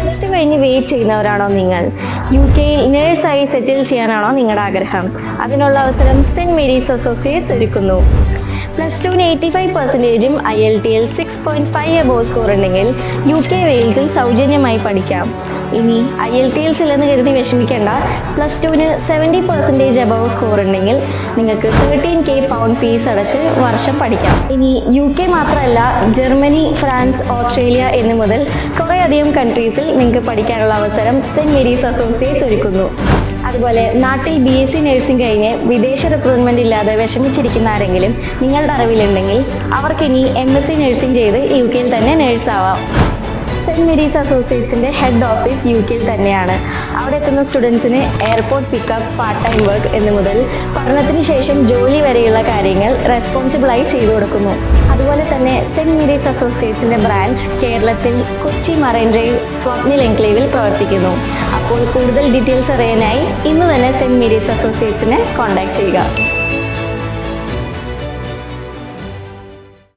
Plus two കഴിഞ്ഞ് wait ചെയ്യുന്നവരാണോ നിങ്ങൾ? UK-യിൽ നേഴ്സായി സെറ്റിൽ ചെയ്യാനാണോ നിങ്ങളുടെ ആഗ്രഹം? അതിനുള്ള അവസരം സെൻറ് മേരീസ് അസോസിയേറ്റ്സ് ഒരുക്കുന്നു. പ്ലസ് ടുവിന് 85%, IELTS 6.5 എബോവ് സ്കോർ ഉണ്ടെങ്കിൽ UK വെയിൽസിൽ സൗജന്യമായി പഠിക്കാം. ഇനി IELTS ഇല്ലെന്ന് കരുതി വിഷമിക്കേണ്ട. പ്ലസ് ടുവിന് 70% എബോവ് സ്കോർ ഉണ്ടെങ്കിൽ നിങ്ങൾക്ക് 13K പൗണ്ട് ഫീസ് അടച്ച് വർഷം പഠിക്കാം. ഇനി UK മാത്രമല്ല, ജർമ്മനി, ഫ്രാൻസ്, ഓസ്ട്രേലിയ എന്നു മുതൽ കുറേയധികം കൺട്രീസിൽ നിങ്ങൾക്ക് പഠിക്കാനുള്ള അവസരം സെൻറ് മേരീസ് അസോസിയേറ്റ്സ് ഒരുക്കുന്നു. അതുപോലെ നാട്ടിൽ BSc നഴ്സിംഗ് കഴിഞ്ഞ് വിദേശ റിക്രൂട്ട്മെൻറ്റ് ഇല്ലാതെ വിഷമിച്ചിരിക്കുന്ന ആരെങ്കിലും നിങ്ങളുടെ അറിവിലുണ്ടെങ്കിൽ അവർക്കിനി MSc നഴ്സിംഗ് ചെയ്ത് UK-യിൽ തന്നെ നേഴ്സാവാം. സെൻറ് മേരീസ് അസോസിയേറ്റ്സിൻ്റെ ഹെഡ് ഓഫീസ് UK-യിൽ തന്നെയാണ്. അവിടെ എത്തുന്ന സ്റ്റുഡൻസിന് airport pickup, part time work എന്നു മുതൽ പഠനത്തിന് ശേഷം ജോലി വരെയുള്ള കാര്യങ്ങൾ റെസ്പോൺസിബിളായി ചെയ്തു കൊടുക്കുന്നു. അതുപോലെ തന്നെ സെൻറ് മേരീസ് അസോസിയേറ്റ്സിൻ്റെ ബ്രാഞ്ച് കേരളത്തിൽ കൊച്ചി മറൈൻ ഡ്രൈവ് സ്വപ്നിൽ എൻക്ലേവിൽ പ്രവർത്തിക്കുന്നു. അപ്പോൾ കൂടുതൽ ഡീറ്റെയിൽസ് അറിയാനായി ഇന്ന് തന്നെ സെൻറ് മേരീസ് അസോസിയേറ്റ്സിനെ കോൺടാക്ട് ചെയ്യുക.